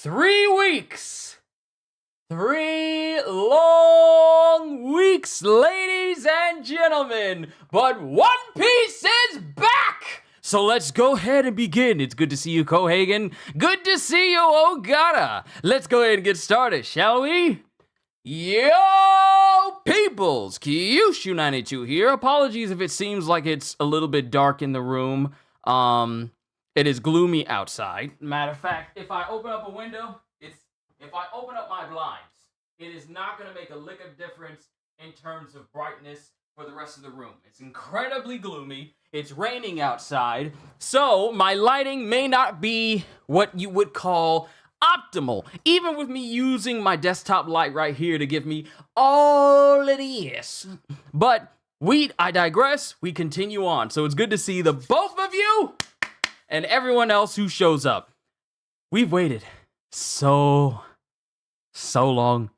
3 weeks. 3 long weeks, ladies and gentlemen. But One Piece is back! So let's go ahead and begin. It's good to see you, Kohagen. Good to see you, Ogata. Let's go ahead and get started, shall we? Yo, peoples! Kyushu92 here. Apologies if it seems like it's a little bit dark in the room. It is gloomy outside. Matter of fact, if I open up a window, if I open up my blinds, it is not going to make a lick of difference in terms of brightness for the rest of the room. It's incredibly gloomy. It's raining outside, so my lighting may not be what you would call optimal, even with me using my desktop light right here to give me all it is. But I digress. We continue on. So it's good to see the both of you and everyone else who shows up. We've waited so long.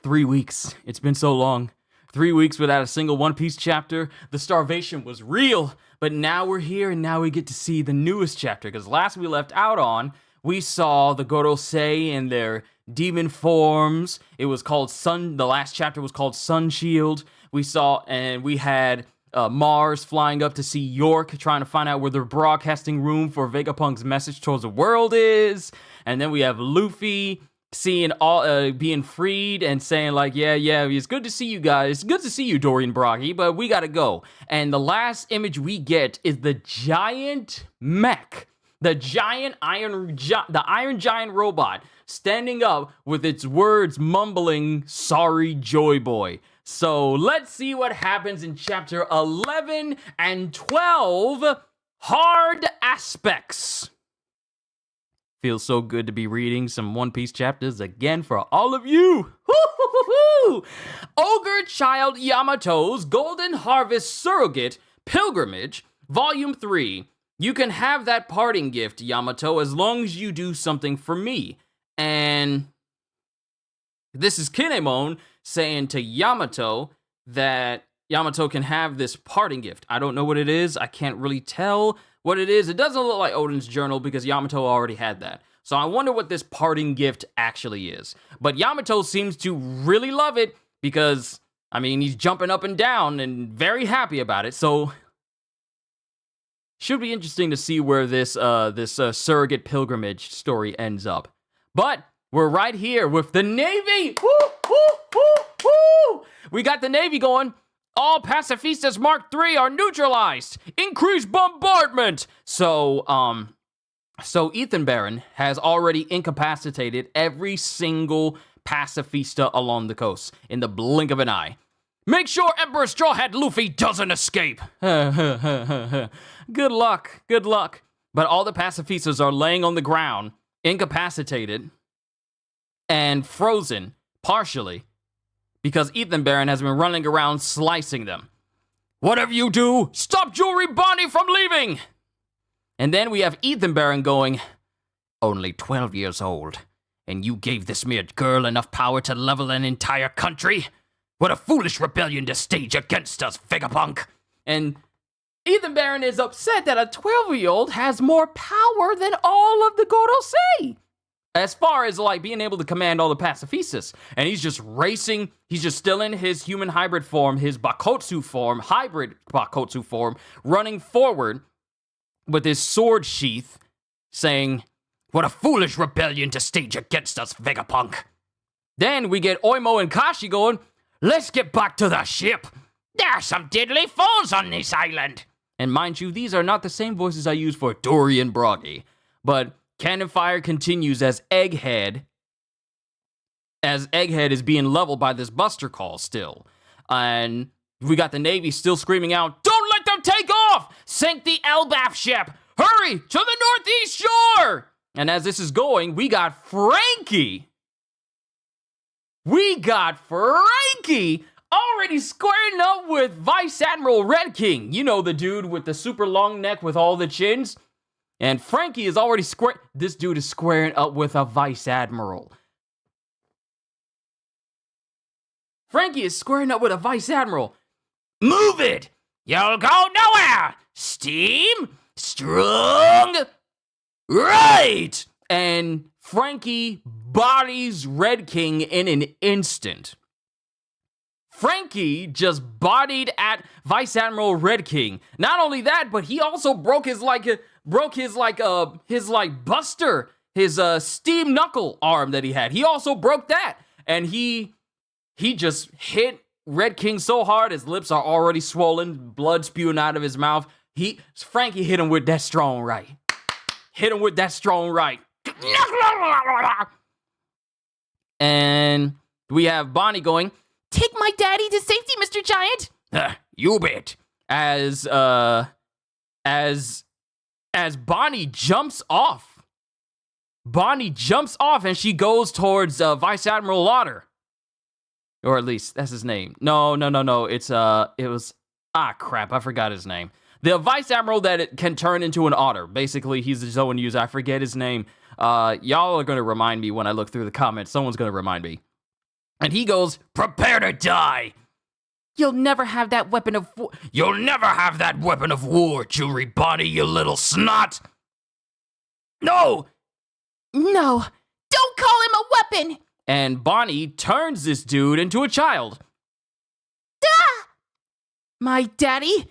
3 weeks. It's been so long. 3 weeks without a single One Piece chapter. The starvation was real, but now we're here and now we get to see the newest chapter. Because last we left out on, we saw the Gorosei in their demon forms. It was called Sun. The last chapter was called Sun Shield. We had Mars flying up to see York, trying to find out where the broadcasting room for Vegapunk's message towards the world is. And then we have Luffy seeing all being freed and saying like, yeah, it's good to see you guys. It's good to see you, Dorian Broggy, but we gotta go. And the last image we get is the giant mech, the Iron Giant robot standing up with its words mumbling, "Sorry, Joy Boy." So let's see what happens in chapter 11 and 12, Hard Aspects. Feels so good to be reading some One Piece chapters again for all of you. Ogre Child Yamato's Golden Harvest Surrogate Pilgrimage, Volume 3. You can have that parting gift, Yamato, as long as you do something for me. And this is Kinemon saying to Yamato that Yamato can have this parting gift. I don't know what it is. I can't really tell what it is. It doesn't look like Oden's journal because Yamato already had that. So I wonder what this parting gift actually is. But Yamato seems to really love it because, I mean, he's jumping up and down and very happy about it. So should be interesting to see where this surrogate pilgrimage story ends up. But we're right here with the Navy. We got the Navy going. All Pacifistas Mark III are neutralized. Increase bombardment. So Ethan Baron has already incapacitated every single pacifista along the coast in the blink of an eye. Make sure Emperor Straw Hat Luffy doesn't escape. Good luck. But all the pacifistas are laying on the ground, incapacitated, and frozen, partially, because Ethan Baron has been running around slicing them. Whatever you do, stop Jewelry Bonnie from leaving! And then we have Ethan Baron going, only 12 years old, and you gave this mere girl enough power to level an entire country? What a foolish rebellion to stage against us, Vegapunk! And Ethan Baron is upset that a 12-year-old has more power than all of the Gorosei. As far as, like, being able to command all the pacifistas. And he's just racing. He's just still in his human hybrid form, his Bakotsu form, hybrid Bakotsu form, running forward with his sword sheath, saying, what a foolish rebellion to stage against us, Vegapunk. Then we get Oimo and Kashi going, let's get back to the ship. There are some deadly foes on this island. And mind you, these are not the same voices I use for Dorian Broggy. But Cannon Fire continues as Egghead is being leveled by this Buster Call still. And we got the Navy still screaming out, don't let them take off! Sink the Elbaf ship! Hurry to the northeast shore! And as this is going, we got Frankie already squaring up with Vice Admiral Red King. You know, the dude with the super long neck with all the chins. And Frankie is already this dude is squaring up with a Vice Admiral. Frankie is squaring up with a Vice Admiral. Move it! You'll go nowhere! Steam! Strong! Right! and Frankie bodies Red King in an instant. Frankie just bodied at Vice Admiral Red King. Not only that, but he also broke his buster, his steam knuckle arm that he had. He also broke that, and he just hit Red King so hard his lips are already swollen, blood spewing out of his mouth. Frankie hit him with that strong right. And we have Bonnie going, "Take my daddy to safety, Mr. Giant." You bet. As Bonnie jumps off. And she goes towards Vice Admiral Lauder. Or at least that's his name. No. Crap, I forgot his name. The Vice Admiral that it can turn into an otter. Basically, he's a Zoan user. I forget his name. Y'all are going to remind me when I look through the comments. Someone's going to remind me. And he goes, "Prepare to die. You'll never have that weapon of war, Jewelry Bonnie, you little snot. No, don't call him a weapon." And Bonnie turns this dude into a child. "My daddy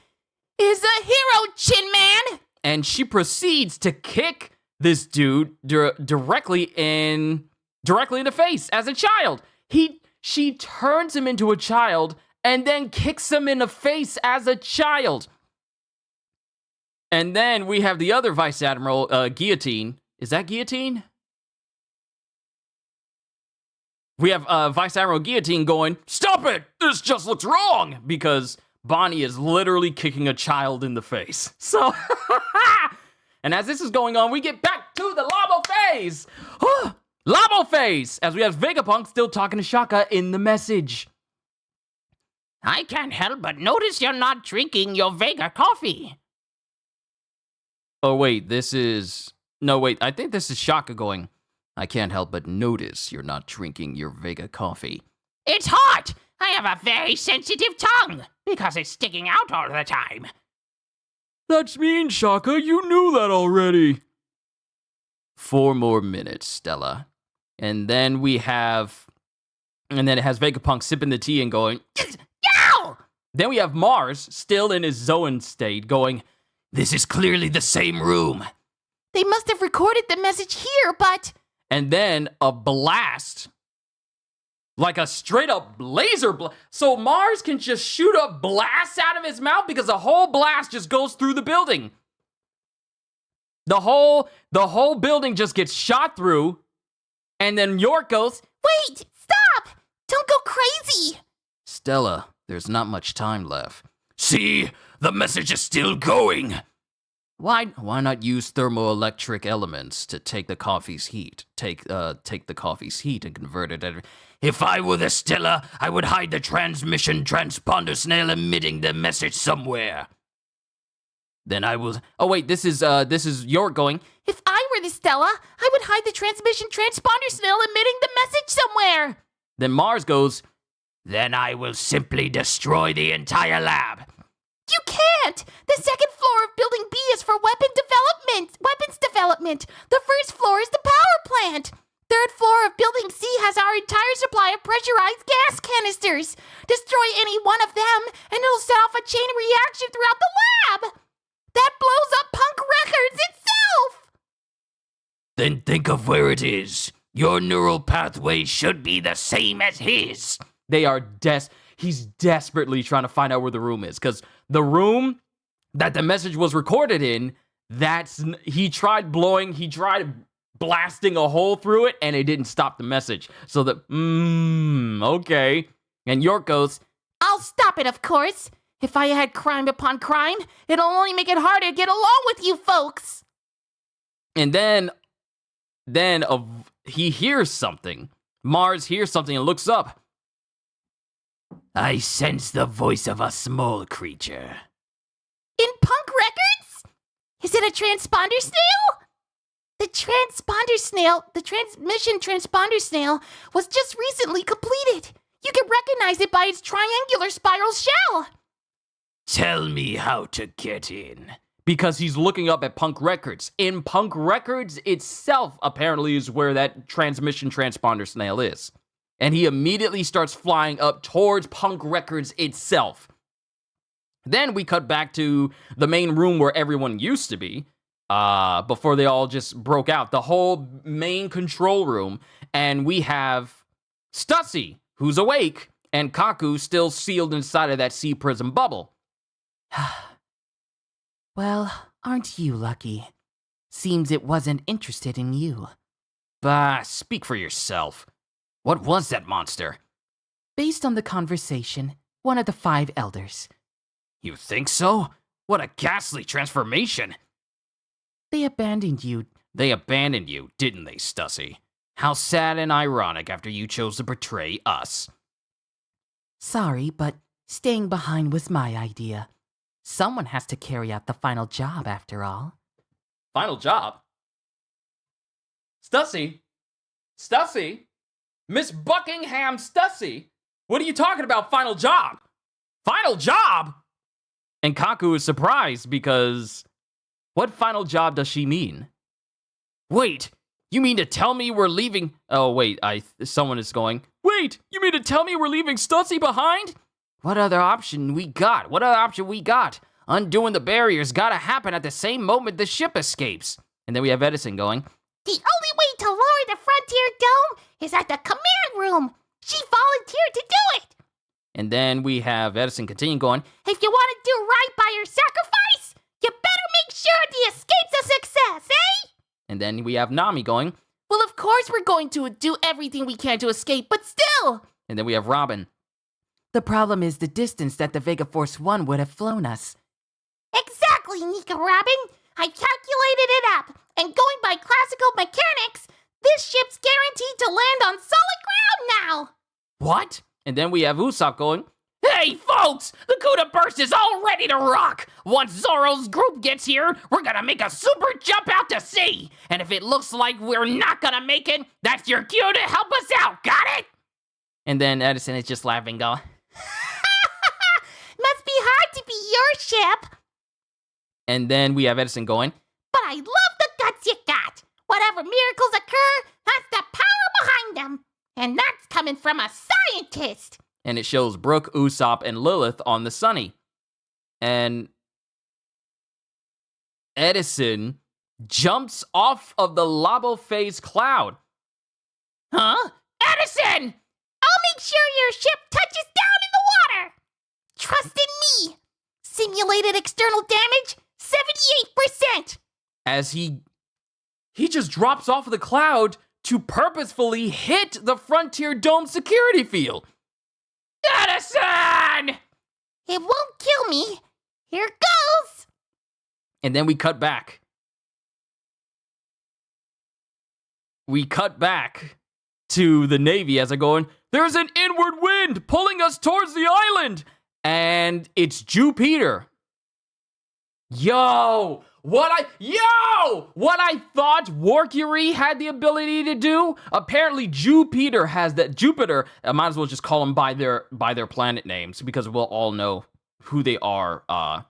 is a hero, Chin Man." And she proceeds to kick this dude directly in the face as a child. She turns him into a child and then kicks him in the face as a child. And then we have the other Vice Admiral, Guillotine. Is that Guillotine? We have Vice Admiral Guillotine going, "Stop it! This just looks wrong!" Because Bonnie is literally kicking a child in the face. So, and as this is going on, we get back to the Labo phase. Labo phase! As we have Vegapunk still talking to Shaka in the message. "I can't help but notice you're not drinking your Vega coffee." Oh, wait, I think this is Shaka going, "I can't help but notice you're not drinking your Vega coffee." "It's hot! I have a very sensitive tongue because it's sticking out all the time." "That's mean, Shaka. You knew that already." 4 more minutes, Stella. And then it has Vegapunk sipping the tea and going, "Yow!" Then we have Mars, still in his Zoan state, going, "This is clearly the same room. They must have recorded the message here, but..." And then a blast. Like a straight up laser blast. So Mars can just shoot a blast out of his mouth because a whole blast just goes through the building. The whole building just gets shot through. And then York goes, "Wait, stop! Don't go crazy!" "Stella, there's not much time left." "See, the message is still going." Why not use thermoelectric elements to take the coffee's heat? Take the coffee's heat and convert it. If I were the Stella, I would hide the transmission transponder snail emitting the message somewhere. Then I will. Oh wait, this is York going. "If I were the Stella, I would hide the transmission transponder snail emitting the message somewhere." Then Mars goes. "Then I will simply destroy the entire lab." "You can't! The second floor of Building B is for weapons development. The first floor is the power plant. Third floor of Building C has our entire supply of pressurized gas canisters. Destroy any one of them, and it'll set off a chain reaction throughout the lab. That blows up Punk Records itself." "Then think of where it is. Your neural pathway should be the same as his." He's desperately trying to find out where the room is, because the room that the message was recorded in, he tried blasting a hole through it, and it didn't stop the message. So okay. And York goes, "I'll stop it, of course. If I had crime upon crime, it'll only make it harder to get along with you folks." And then he hears something. Mars hears something and looks up. "I sense the voice of a small creature." "In Punk Records? Is it a transponder snail?" The transmission transponder snail was just recently completed. You can recognize it by its triangular spiral shell." "Tell me how to get in. because he's looking up at Punk Records. In Punk Records itself, apparently, is where that transmission transponder snail is. And he immediately starts flying up towards Punk Records itself. Then we cut back to the main room where everyone used to be, before they all just broke out. The whole main control room. And we have Stussy, who's awake, and Kaku still sealed inside of that sea prism bubble. Well, aren't you lucky? Seems it wasn't interested in you. Bah, speak for yourself. What was that monster? Based on the conversation, one of the 5 elders. You think so? What a ghastly transformation. They abandoned you. They abandoned you, didn't they, Stussy? How sad and ironic after you chose to betray us. Sorry, but staying behind was my idea. Someone has to carry out the final job, after all. Final job? Stussy? Stussy? Miss Buckingham Stussy? What are you talking about, final job? Final job? And Kaku is surprised because what final job does she mean? Wait, you mean to tell me we're leaving? Oh, wait, someone is going, wait, you mean to tell me we're leaving Stussy behind? What other option we got? Undoing the barriers gotta happen at the same moment the ship escapes. And then we have Edison going, The only way to lower the Frontier Dome is at the command room. She volunteered to do it. And then we have Edison continue going, If you want to do right by your sacrifice, you better make sure the escape's a success, eh? And then we have Nami going, Well, of course we're going to do everything we can to escape, but still. And then we have Robin. The problem is the distance that the Vega Force 1 would have flown us. Exactly, Nika Robin. I calculated it up, and going by classical mechanics, this ship's guaranteed to land on solid ground now. What? And then we have Usopp going, Hey, folks! The Kuda Burst is all ready to rock! Once Zoro's group gets here, we're gonna make a super jump out to sea! And if it looks like we're not gonna make it, that's your cue to help us out, got it? And then Edison is just laughing, going, Must be hard to be your ship. And then we have Edison going, But I love the guts you got. Whatever miracles occur, that's the power behind them. And that's coming from a scientist. And it shows Brooke, Usopp, and Lilith on the Sunny. And Edison jumps off of the Labo Phase cloud. Huh? Edison! I'll make sure your ship touches down in the water. Trust in me. Simulated external damage, 78%. As he just drops off of the cloud to purposefully hit the Frontier Dome security field. Edison! It won't kill me. Here goes. And then we cut back. We cut back to the Navy as they're going, There's an inward wind pulling us towards the island. And it's Jupiter. What I thought Warcury had the ability to do, apparently Jupiter has that. Jupiter, I might as well just call them by their planet names because we'll all know who they are by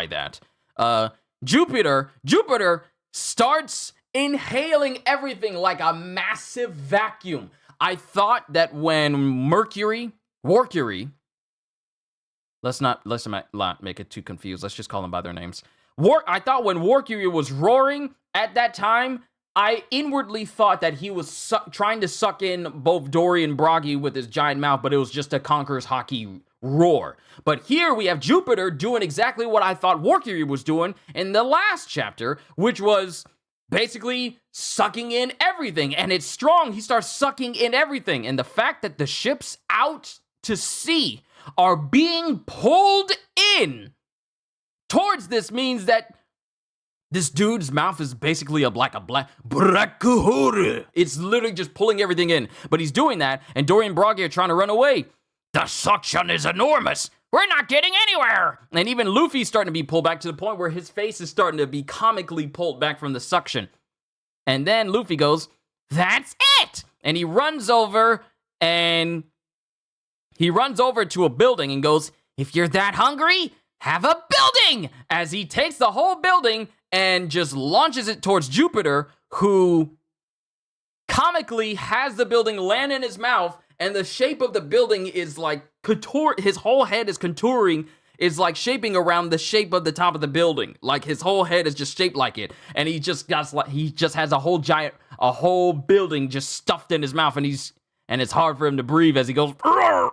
that. Jupiter starts inhaling everything like a massive vacuum. I thought that when Warcury, let's not make it too confused. Let's just call them by their names. I thought when Warcury was roaring at that time, I inwardly thought that he was trying to suck in both Dory and Bragi with his giant mouth, but it was just a Conqueror's Haki roar. But here we have Jupiter doing exactly what I thought Warcury was doing in the last chapter, which was basically sucking in everything. And it's strong. He starts sucking in everything. And the fact that the ships out to sea are being pulled in towards this means that this dude's mouth is basically a black Brakkuhuru. It's literally just pulling everything in. But he's doing that, and Dory and Bragi are trying to run away. The suction is enormous. We're not getting anywhere. And even Luffy's starting to be pulled back to the point where his face is starting to be comically pulled back from the suction. And then Luffy goes, That's it! And he runs over to a building and goes, If you're that hungry, have a building! As he takes the whole building and just launches it towards Jupiter, who comically has the building land in his mouth, and the shape of the building is like his whole head is contouring, is like shaping around the shape of the top of the building. Like his whole head is just shaped like it, and he just has a whole building just stuffed in his mouth, and it's hard for him to breathe as he goes. Arr!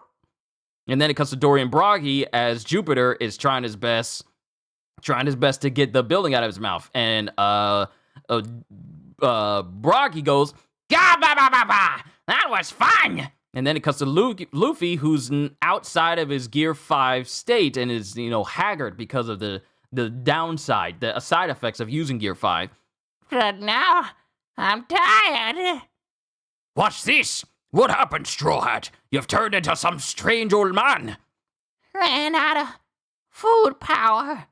And then it comes to Dorian Broggy as Jupiter is trying his best to get the building out of his mouth, and Broggy goes, "Ga ba ba ba ba! That was fun!" And then it comes to Luffy, who's outside of his Gear 5 state and is, haggard because of the downside, the side effects of using Gear 5. But now, I'm tired. What's this? What happened, Straw Hat? You've turned into some strange old man. Ran out of food power.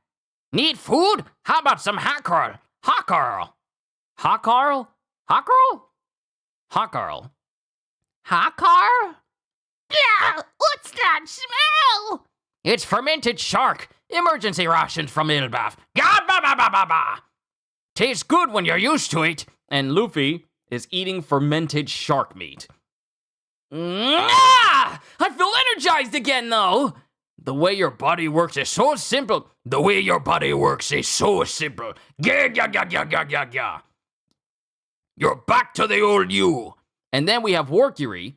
Need food? How about some Hawkarl? Hawkarl? Hawkarl? Hawkarl? Hawkarl. Hawkarl? Yeah, what's that smell? It's fermented shark. Emergency rations from Ilbaf. Ga ba ba ba ba ba. Tastes good when you're used to it. And Luffy is eating fermented shark meat. I feel energized again, though. The way your body works is so simple. The way your body works is so simple. Ga ga ga ga ga ga ga. You're back to the old you. And then we have Warcury,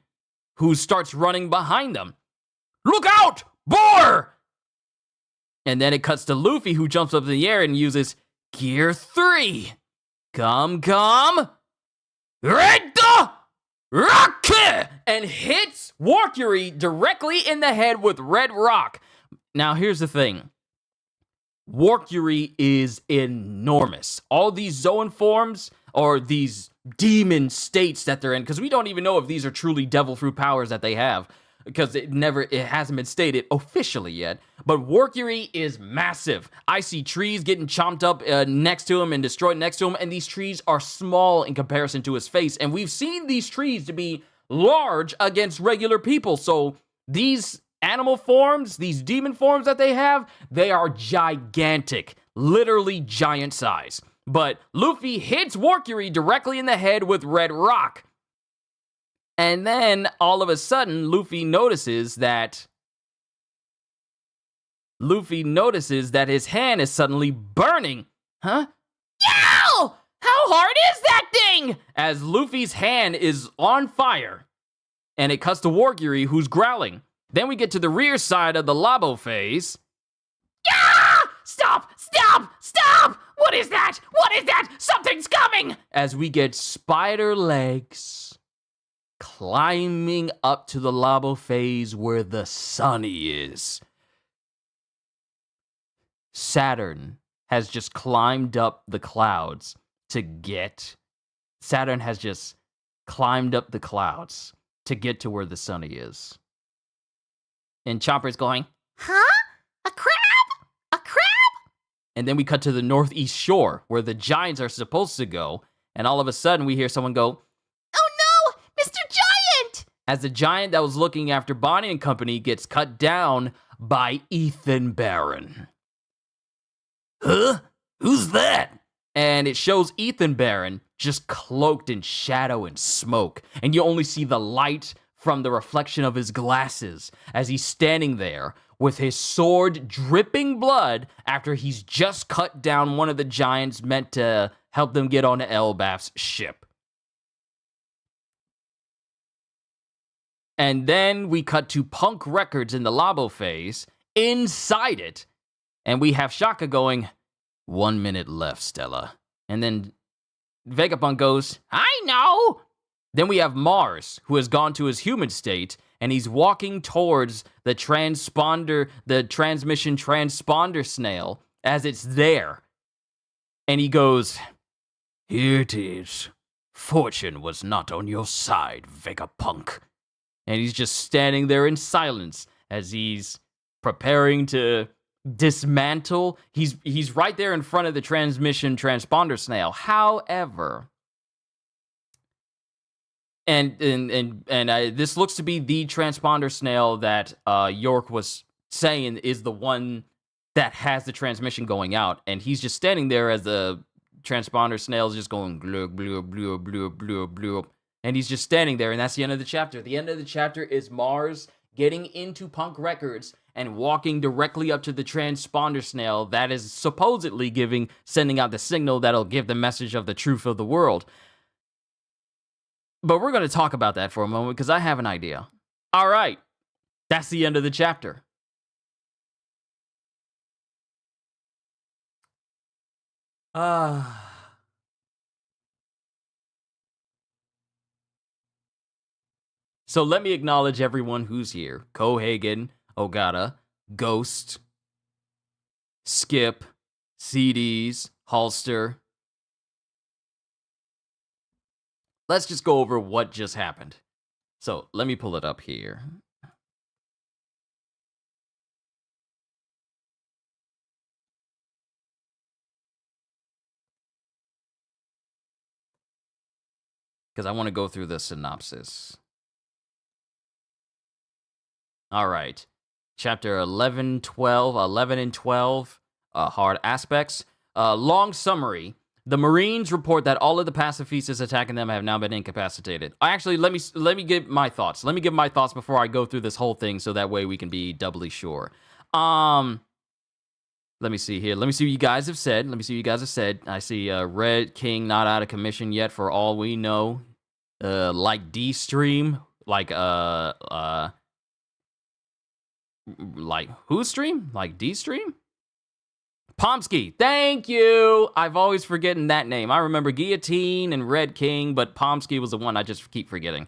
who starts running behind them. Look out! Boar! And then it cuts to Luffy, who jumps up in the air and uses Gear 3. Come. Red Rock! And hits Warcury directly in the head with Red Rock. Now, here's the thing. Warcury is enormous. All these Zoan forms, or these demon states that they're in, because we don't even know if these are truly devil fruit powers that they have, because it hasn't been stated officially yet. But Warcury is massive. I see trees getting chomped up next to him and destroyed next to him, and these trees are small in comparison to his face. And we've seen these trees to be large against regular people. So these animal forms, these demon forms that they have, they are gigantic, literally giant size. But Luffy hits Warcury directly in the head with Red Rock. And then, all of a sudden, Luffy notices that his hand is suddenly burning. Huh? Yow! How hard is that thing? As Luffy's hand is on fire. And it cuts to Warcury, who's growling. Then we get to the rear side of the Labo phase. Yeah! Stop! What is that? Something's coming! As we get spider legs climbing up to the Labo phase where the Sunny is. Saturn has just climbed up the clouds to get where the Sunny is. And Chopper's going, Huh? A crab? And then we cut to the northeast shore where the giants are supposed to go. And all of a sudden we hear someone go, Oh no, Mr. Giant! As the giant that was looking after Bonnie and company gets cut down by Ethan Barron. Huh? Who's that? And it shows Ethan Barron just cloaked in shadow and smoke. And you only see the light from the reflection of his glasses as he's standing there with his sword dripping blood after he's just cut down one of the giants meant to help them get onto Elbaf's ship. And then we cut to Punk Records in the Labo phase, inside it, and we have Shaka going, 1 minute left, Stella. And then Vegapunk goes, I know! Then we have Mars, who has gone to his human state, and he's walking towards the transmission transponder snail as it's there. And he goes, Here it is. Fortune was not on your side, Vegapunk. And he's just standing there in silence as he's preparing to dismantle. He's right there in front of the transmission transponder snail. However, and this looks to be the transponder snail that York was saying is the one that has the transmission going out, and he's just standing there as the transponder snail is just going glub, glub, glub, glub, glub, glub. And he's just standing there, and that's the end of the chapter. The end of the chapter is Mars getting into Punk Records and walking directly up to the transponder snail that is supposedly sending out the signal that'll give the message of the truth of the world. But we're going to talk about that for a moment because I have an idea. All right, that's the end of the chapter. So let me acknowledge everyone who's here. Cohagen, Ogata, Ghost, Skip, CDs, Halster. Let's just go over what just happened. So let me pull it up here. Because I want to go through the synopsis. All right. Chapter 11 and 12, hard aspects. Long summary. The Marines report that all of the pacifistas attacking them have now been incapacitated. Actually, let me give my thoughts. Let me give my thoughts before I go through this whole thing so that way we can be doubly sure. Let me see here. Let me see what you guys have said. I see Red King not out of commission yet for all we know. Like D-Stream, like who stream? Like D-Stream? Pomsky, thank you! I've always forgotten that name. I remember Guillotine and Red King, but Pomsky was the one I just keep forgetting.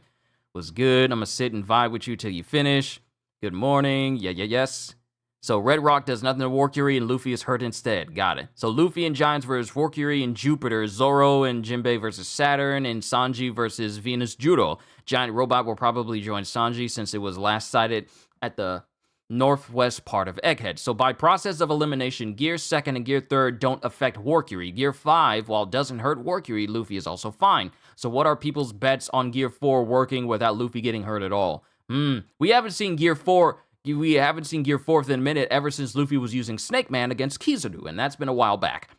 Was good. I'm gonna sit and vibe with you till you finish. Good morning. Yes. So Red Rock does nothing to Warcury, and Luffy is hurt instead. Got it. So Luffy and Giants versus Warcury and Jupiter. Zoro and Jinbei versus Saturn, and Sanji versus Venus Judo. Giant Robot will probably join Sanji since it was last sighted at the northwest part of Egghead. So by process of elimination, Gear 2nd and Gear 3rd don't affect Warcury. Gear 5, while doesn't hurt Warcury, Luffy is also fine. So what are people's bets on Gear 4 working without Luffy getting hurt at all? We haven't seen Gear 4... We haven't seen Gear 4th in a minute ever since Luffy was using Snake Man against Kizaru, and that's been a while back.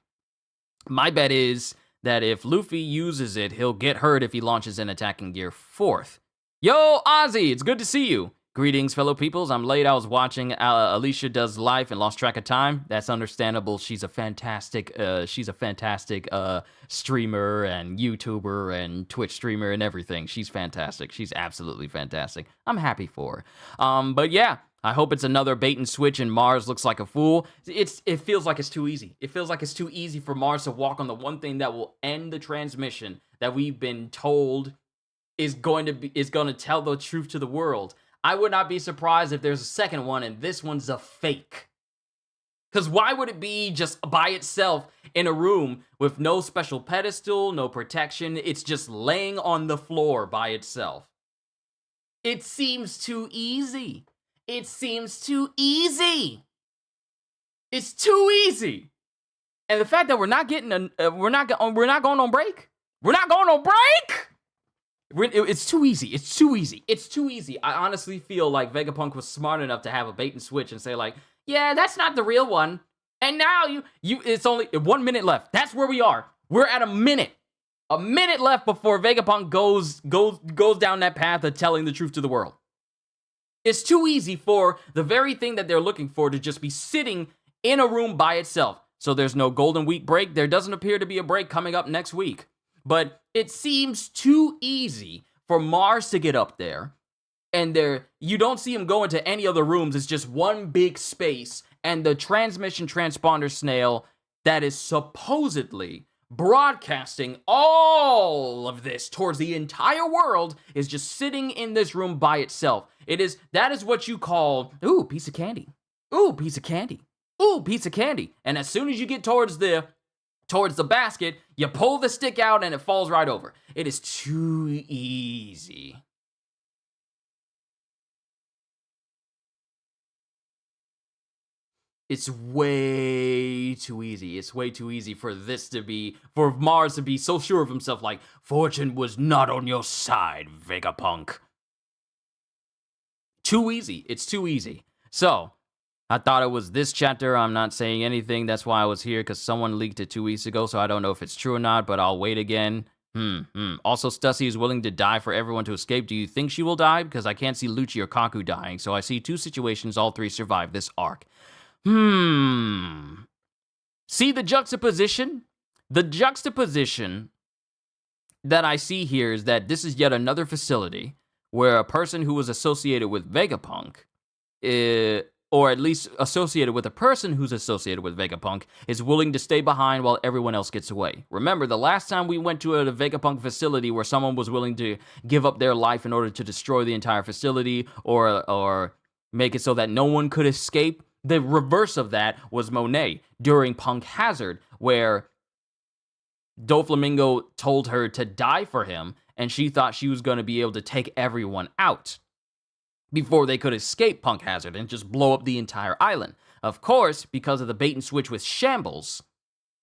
My bet is that if Luffy uses it, he'll get hurt if he launches an attack in Gear 4th. Yo, Ozzy, it's good to see you. Greetings, fellow peoples. I'm late. I was watching Alicia Does Life and lost track of time. That's understandable. She's a fantastic streamer and YouTuber and Twitch streamer and everything. She's fantastic. She's absolutely fantastic. I'm happy for her. But yeah, I hope it's another bait and switch and Mars looks like a fool. It feels like it's too easy. It feels like it's too easy for Mars to walk on the one thing that will end the transmission that we've been told is going to tell the truth to the world. I would not be surprised if there's a second one and this one's a fake. Because why would it be just by itself in a room with no special pedestal, no protection? It's just laying on the floor by itself. It seems too easy. It seems too easy. It's too easy. And the fact that we're not going on break. We're not going on break. It's too easy. It's too easy. It's too easy. I honestly feel like Vegapunk was smart enough to have a bait and switch and say like, yeah, that's not the real one. And now it's only 1 minute left. That's where we are. We're at a minute left before Vegapunk goes down that path of telling the truth to the world. It's too easy for the very thing that they're looking for to just be sitting in a room by itself. So there's no Golden Week break. There doesn't appear to be a break coming up next week. But it seems too easy for Mars to get up there, and you don't see him go into any other rooms. It's just one big space, and the transmission transponder snail that is supposedly broadcasting all of this towards the entire world is just sitting in this room by itself. That is what you call, ooh, piece of candy. Ooh, piece of candy. Ooh, piece of candy. And as soon as you get towards the basket, you pull the stick out and it falls right over. It is too easy. It's way too easy. It's way too easy for Mars to be so sure of himself, like, fortune was not on your side, Vegapunk. Too easy. It's too easy. So, I thought it was this chapter. I'm not saying anything. That's why I was here, because someone leaked it 2 weeks ago, so I don't know if it's true or not, but I'll wait again. Also, Stussy is willing to die for everyone to escape. Do you think she will die? Because I can't see Lucci or Kaku dying, so I see 2 situations all 3 survive this arc. See the juxtaposition? The juxtaposition that I see here is that this is yet another facility where a person who was associated with Vegapunk, or at least associated with a person who's associated with Vegapunk, is willing to stay behind while everyone else gets away. Remember, the last time we went to a Vegapunk facility where someone was willing to give up their life in order to destroy the entire facility or make it so that no one could escape, the reverse of that was Monet during Punk Hazard, where Doflamingo told her to die for him, and she thought she was going to be able to take everyone out before they could escape Punk Hazard and just blow up the entire island. Of course, because of the bait and switch with Shambles,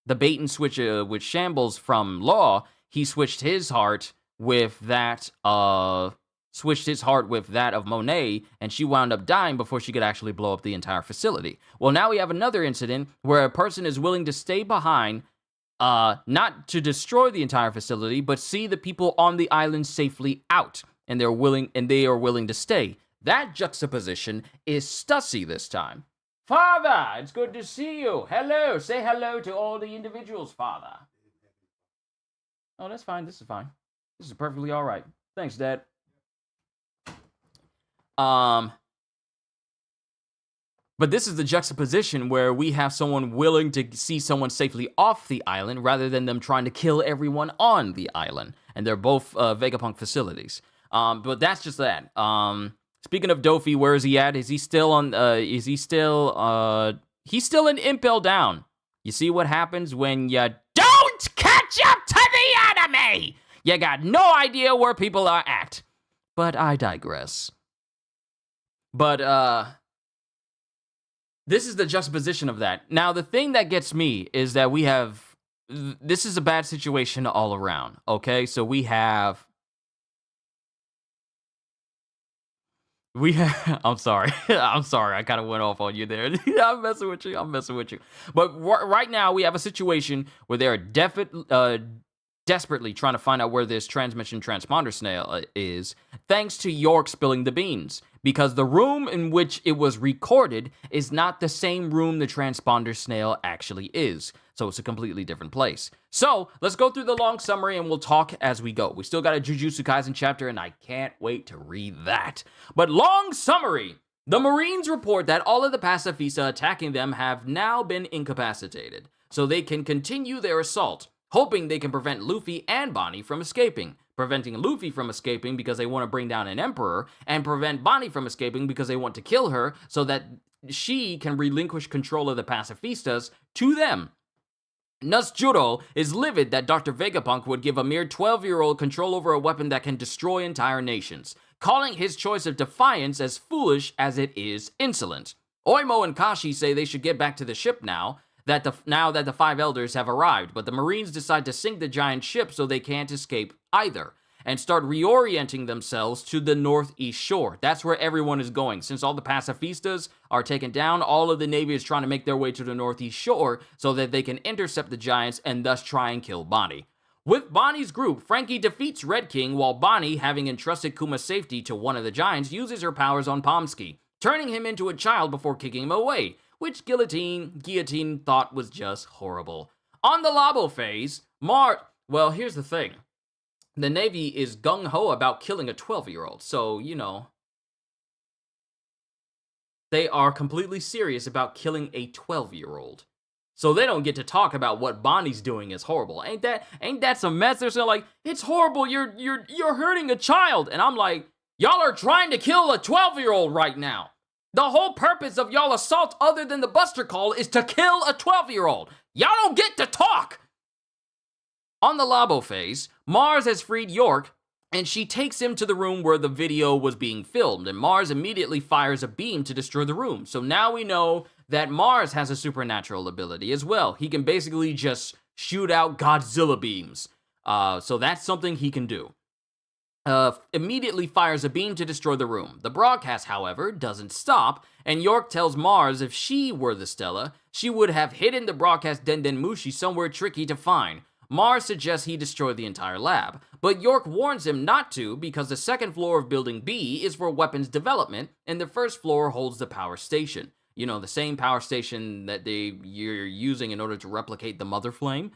with Shambles from Law, he switched his heart with that of Monet, and she wound up dying before she could actually blow up the entire facility. Well, now we have another incident where a person is willing to stay behind, not to destroy the entire facility, but see the people on the island safely out, and they are willing to stay. That juxtaposition is Stussy this time. Father, it's good to see you. Hello, say hello to all the individuals, Father. Oh, that's fine. This is fine. This is perfectly all right. Thanks, Dad. But this is the juxtaposition where we have someone willing to see someone safely off the island rather than them trying to kill everyone on the island. And they're both Vegapunk facilities. But that's just that. Speaking of Dofi, where is he at? Is he still on, he's still in Impel Down. You see what happens when you don't catch up to the anime! You got no idea where people are at. But I digress. But, this is the juxtaposition of that. Now, the thing that gets me is that this is a bad situation all around, okay? So we have, I'm sorry, I kind of went off on you there. I'm messing with you. But right now, we have a situation where they are desperately trying to find out where this transmission transponder snail is, thanks to York spilling the beans. Because the room in which it was recorded is not the same room the transponder snail actually is. So it's a completely different place. So let's go through the long summary and we'll talk as we go. We still got a Jujutsu Kaisen chapter and I can't wait to read that. But long summary. The Marines report that all of the pacifista attacking them have now been incapacitated, so they can continue their assault, hoping they can prevent Luffy and Bonnie from escaping. Preventing Luffy from escaping because they want to bring down an emperor, and prevent Bonnie from escaping because they want to kill her so that she can relinquish control of the pacifistas to them. Nusjuro is livid that Dr. Vegapunk would give a mere 12-year-old control over a weapon that can destroy entire nations, calling his choice of defiance as foolish as it is insolent. Oimo and Kashi say they should get back to the ship now that the 5 elders have arrived, but the Marines decide to sink the giant ship so they can't escape either, and start reorienting themselves to the northeast shore. That's where everyone is going. Since all the pacifistas are taken down, all of the Navy is trying to make their way to the northeast shore so that they can intercept the giants and thus try and kill Bonnie. With Bonnie's group, Frankie defeats Red King, while Bonnie, having entrusted Kuma's safety to one of the giants, uses her powers on Pomsky, turning him into a child before kicking him away, which Guillotine thought was just horrible. On the Labo phase, well, here's the thing. The Navy is gung-ho about killing a 12-year-old, so, you know, they are completely serious about killing a 12-year-old. So they don't get to talk about what Bonnie's doing is horrible. Ain't that some mess? They're saying like, it's horrible, you're hurting a child. And I'm like, y'all are trying to kill a 12-year-old right now. The whole purpose of y'all assault other than the Buster Call is to kill a 12-year-old. Y'all don't get to talk. On the Labo phase, Mars has freed York, and she takes him to the room where the video was being filmed, and Mars immediately fires a beam to destroy the room. So now we know that Mars has a supernatural ability as well. He can basically just shoot out Godzilla beams. So that's something he can do. immediately fires a beam to destroy the room. The broadcast, however, doesn't stop, and York tells Mars if she were the Stella, she would have hidden the broadcast Dendenmushi somewhere tricky to find. Mars suggests he destroy the entire lab, but York warns him not to because the second floor of Building B is for weapons development, and the first floor holds the power station. You know, the same power station that you're using in order to replicate the Mother Flame.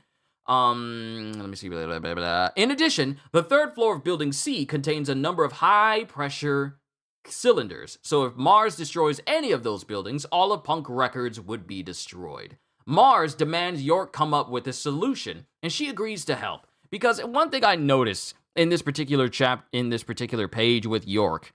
Let me see. Blah, blah, blah, blah. In addition, the third floor of Building C contains a number of high-pressure cylinders, so if Mars destroys any of those buildings, all of Punk Records would be destroyed. Mars demands York come up with a solution, and she agrees to help. Because one thing I noticed in this particular page with York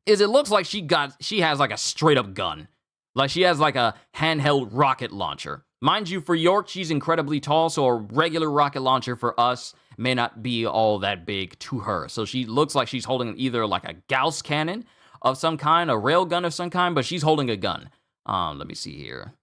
is it looks like she has like a straight-up gun. Like she has like a handheld rocket launcher. Mind you, for York, she's incredibly tall, so a regular rocket launcher for us may not be all that big to her. So she looks like she's holding either like a Gauss cannon of some kind, a rail gun of some kind, but she's holding a gun. Let me see here.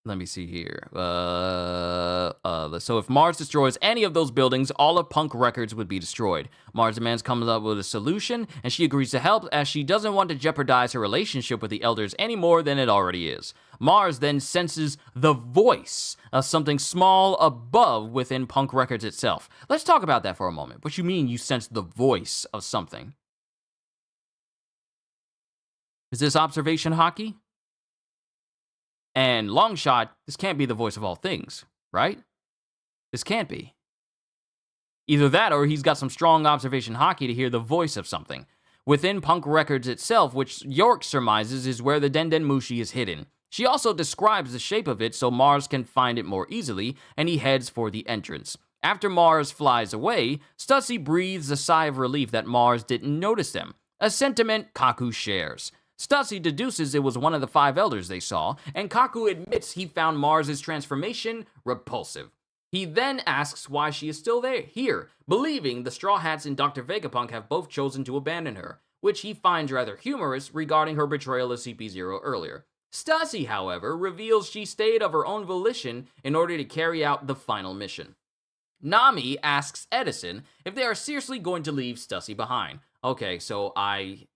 Let me see here. So if Mars destroys any of those buildings, all of Punk Records would be destroyed. Mars demands comes up with a solution, and she agrees to help as she doesn't want to jeopardize her relationship with the Elders any more than it already is. Mars then senses the voice of something small above within Punk Records itself. Let's talk about that for a moment. What you mean you sense the voice of something? Is this observation hockey? And long shot, this can't be the voice of all things, right? This can't be. Either that or he's got some strong observation hockey to hear the voice of something. Within Punk Records itself, which York surmises is where the Dendenmushi is hidden. She also describes the shape of it so Mars can find it more easily, and he heads for the entrance. After Mars flies away, Stussy breathes a sigh of relief that Mars didn't notice them, a sentiment Kaku shares. Stussy deduces it was one of the 5 elders they saw, and Kaku admits he found Mars' transformation repulsive. He then asks why she is still here, believing the Straw Hats and Dr. Vegapunk have both chosen to abandon her, which he finds rather humorous regarding her betrayal of CP0 earlier. Stussy, however, reveals she stayed of her own volition in order to carry out the final mission. Nami asks Edison if they are seriously going to leave Stussy behind. Okay, so I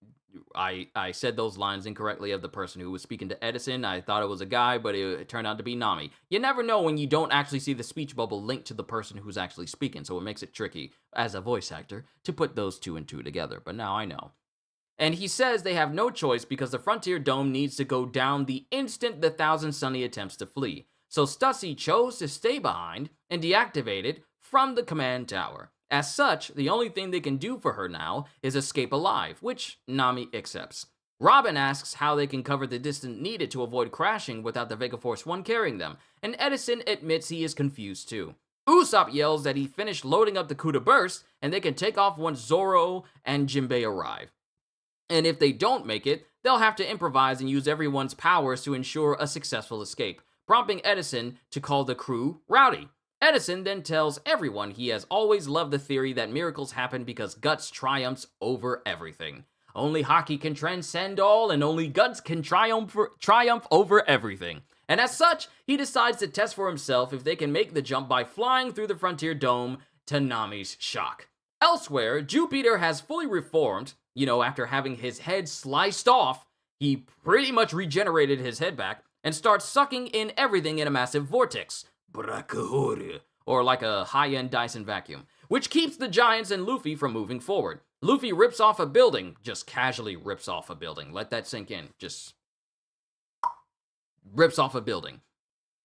said those lines incorrectly of the person who was speaking to Edison. I thought it was a guy, but it turned out to be Nami. You never know when you don't actually see the speech bubble linked to the person who's actually speaking, so it makes it tricky, as a voice actor, to put those 2 and 2 together, but now I know. And he says they have no choice because the Frontier Dome needs to go down the instant the Thousand Sunny attempts to flee. So Stussy chose to stay behind and deactivate it from the command tower. As such, the only thing they can do for her now is escape alive, which Nami accepts. Robin asks how they can cover the distance needed to avoid crashing without the Vega Force 1 carrying them, and Edison admits he is confused too. Usopp yells that he finished loading up the Kuda Burst, and they can take off once Zoro and Jinbei arrive. And if they don't make it, they'll have to improvise and use everyone's powers to ensure a successful escape, prompting Edison to call the crew rowdy. Edison then tells everyone he has always loved the theory that miracles happen because Guts triumphs over everything. Only hockey can transcend all, and only Guts can triumph over everything. And as such, he decides to test for himself if they can make the jump by flying through the Frontier Dome to Nami's shock. Elsewhere, Jupiter has fully reformed. After having his head sliced off, he pretty much regenerated his head back and starts sucking in everything in a massive vortex. Or like a high-end Dyson vacuum, which keeps the Giants and Luffy from moving forward. Luffy rips off a building, just casually rips off a building. Let that sink in. Just rips off a building.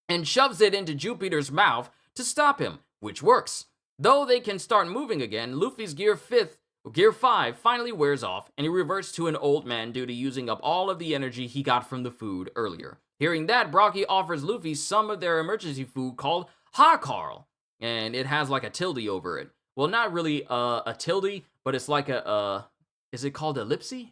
And shoves it into Jupiter's mouth to stop him, which works. Though they can start moving again, Luffy's Gear 5 finally wears off, and he reverts to an old man due to using up all of the energy he got from the food earlier. Hearing that, Brocky offers Luffy some of their emergency food called Hakarl, and it has like a tilde over it. Well, not really a tilde, but it's like is it called ellipse? Is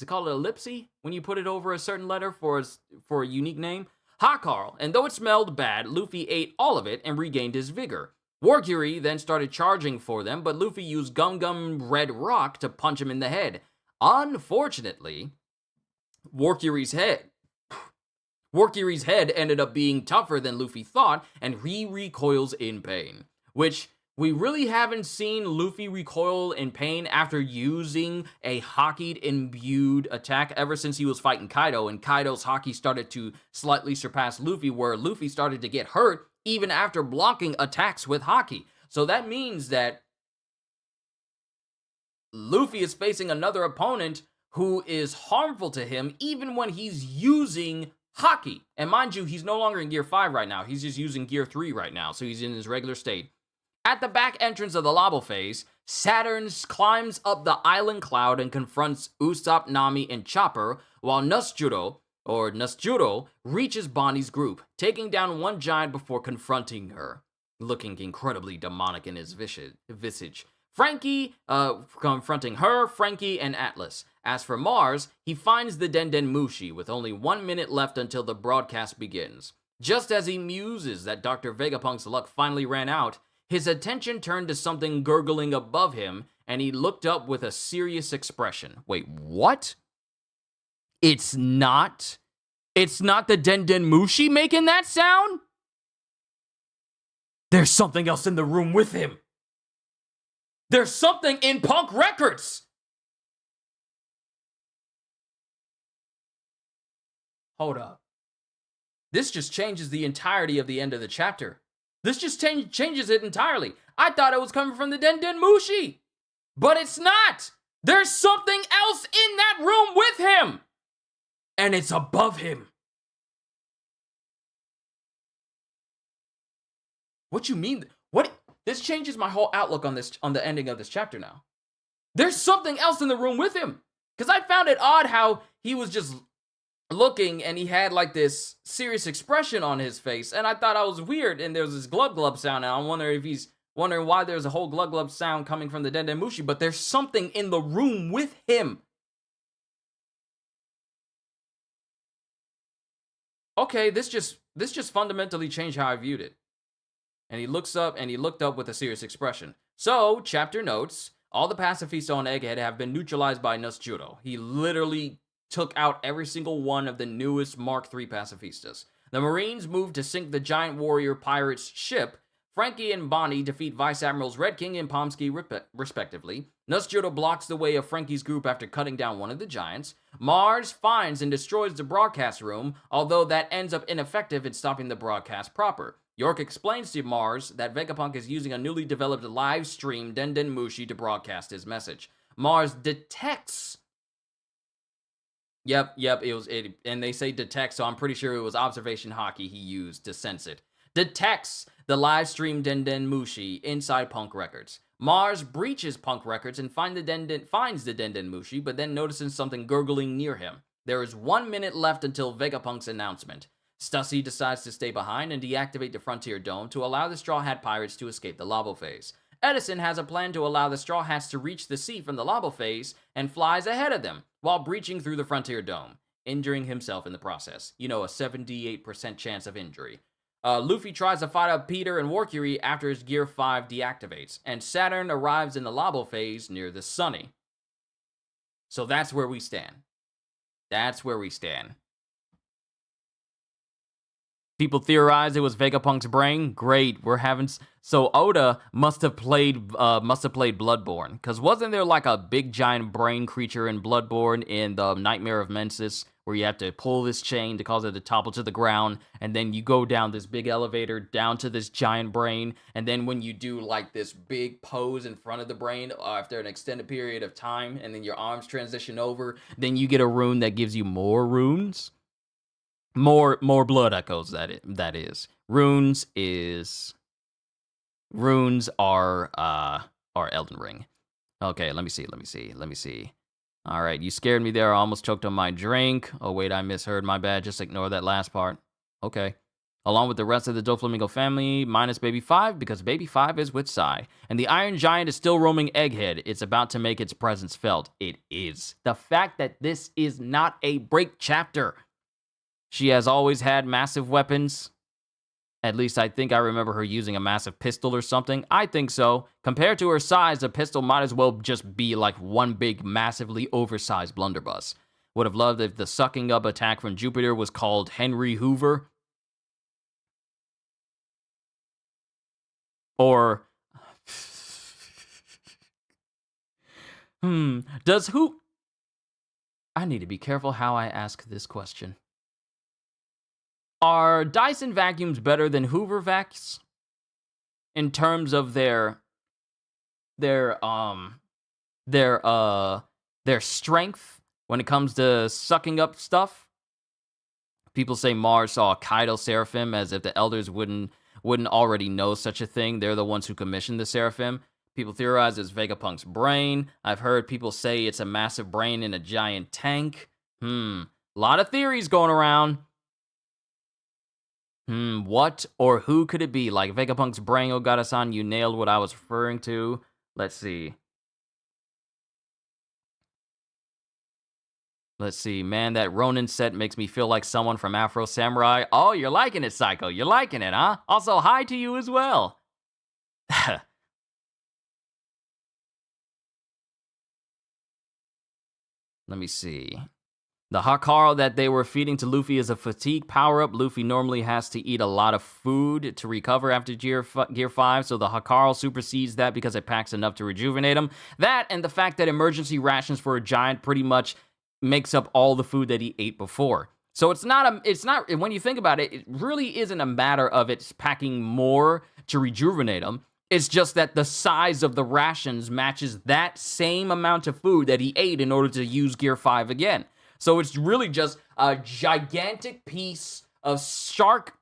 it called an ellipse when you put it over a certain letter for a unique name? Hakarl, and though it smelled bad, Luffy ate all of it and regained his vigor. Wargyuri then started charging for them, but Luffy used Gum Gum Red Rock to punch him in the head. Unfortunately, Wargyuri's head Workyuri's head ended up being tougher than Luffy thought, and he recoils in pain. Which, we really haven't seen Luffy recoil in pain after using a Haki imbued attack ever since he was fighting Kaido, and Kaido's Haki started to slightly surpass Luffy, where Luffy started to get hurt even after blocking attacks with Haki. So that means that Luffy is facing another opponent who is harmful to him even when he's using Haki. And mind you, he's no longer in Gear 5 right now. He's just using Gear 3 right now, so he's in his regular state. At the back entrance of the Labo phase, Saturn climbs up the island cloud and confronts Usopp, Nami, and Chopper, while Nusjuro reaches Bonnie's group, taking down one giant before confronting her, looking incredibly demonic in his visage. Frankie confronting her, Frankie, and Atlas. As for Mars, he finds the Denden Mushi with only 1 minute left until the broadcast begins. Just as he muses that Dr. Vegapunk's luck finally ran out, his attention turned to something gurgling above him, and he looked up with a serious expression. Wait, what? It's not the Denden Mushi making that sound? There's something else in the room with him. There's something in Punk Records. Hold up. This just changes the entirety of the end of the chapter. This just changes it entirely. I thought it was coming from the Denden Mushi, but it's not. There's something else in that room with him, and it's above him. What you mean? What? This changes my whole outlook on the ending of this chapter now. There's something else in the room with him, because I found it odd how he was just looking and he had like this serious expression on his face, and I thought I was weird, and there was this glub glub sound, and I'm wondering why there's a whole glub glub sound coming from the Denden Mushi, but there's something in the room with him. Okay, this just fundamentally changed how I viewed it. And he looked up with a serious expression. So, chapter notes, all the Pacifista on Egghead have been neutralized by Nusjuro. He literally took out every single one of the newest Mark III Pacifistas. The Marines moved to sink the giant warrior pirate's ship. Frankie and Bonnie defeat Vice Admirals Red King and Pomsky respectively. Nusjuro blocks the way of Frankie's group after cutting down one of the giants. Mars finds and destroys the broadcast room, although that ends up ineffective in stopping the broadcast proper. York explains to Mars that Vegapunk is using a newly developed live stream Denden Mushi to broadcast his message. Mars detects. Yep, and they say detect, so I'm pretty sure it was observation Haki he used to sense it. Detects the live stream Denden Mushi inside Punk Records. Mars breaches Punk Records and finds the Denden Mushi, but then notices something gurgling near him. There is 1 minute left until Vegapunk's announcement. Stussy decides to stay behind and deactivate the Frontier Dome to allow the Straw Hat Pirates to escape the Labo phase. Edison has a plan to allow the Straw Hats to reach the sea from the Labo phase and flies ahead of them while breaching through the Frontier Dome, injuring himself in the process. You know, a 78% chance of injury. Luffy tries to fight up Peter and Workyuri after his Gear 5 deactivates, and Saturn arrives in the Labo phase near the Sunny. So that's where we stand. People theorize it was Vegapunk's brain. Great, so Oda must have played Bloodborne, because wasn't there like a big giant brain creature in Bloodborne in the Nightmare of Mensis, where you have to pull this chain to cause it to topple to the ground, and then you go down this big elevator down to this giant brain, and then when you do like this big pose in front of the brain after an extended period of time, and then your arms transition over, then you get a rune that gives you more runes. More blood echoes, that is. Runes are Elden Ring. Okay, let me see. All right, you scared me there. I almost choked on my drink. Oh wait, I misheard. My bad. Just ignore that last part. Okay. Along with the rest of the Doflamingo family, minus Baby 5, because Baby 5 is with Sai. And the Iron Giant is still roaming Egghead. It's about to make its presence felt. It is. The fact that this is not a break chapter. She has always had massive weapons. At least I think I remember her using a massive pistol or something. I think so. Compared to her size, a pistol might as well just be like one big, massively oversized blunderbuss. Would have loved if the sucking up attack from Jupiter was called Henry Hoover. Or, does who... I need to be careful how I ask this question. Are Dyson vacuums better than Hoover vacs in terms of their strength when it comes to sucking up stuff? People say Mars saw a Kaido Seraphim, as if the elders wouldn't already know such a thing. They're the ones who commissioned the Seraphim. People theorize it's Vegapunk's brain. I've heard people say it's a massive brain in a giant tank. A lot of theories going around. What or who could it be? Like Vegapunk's brain, Ogata-san, you nailed what I was referring to. Let's see. Man, that Ronin set makes me feel like someone from Afro Samurai. Oh, you're liking it, Psycho. You're liking it, huh? Also, hi to you as well. Let me see. The Hakaru that they were feeding to Luffy is a fatigue power-up. Luffy normally has to eat a lot of food to recover after Gear 5, so the Hakaru supersedes that because it packs enough to rejuvenate him. That and the fact that emergency rations for a giant pretty much makes up all the food that he ate before. So it's not, when you think about it, it really isn't a matter of it's packing more to rejuvenate him. It's just that the size of the rations matches that same amount of food that he ate in order to use Gear 5 again. So it's really just a gigantic piece of shark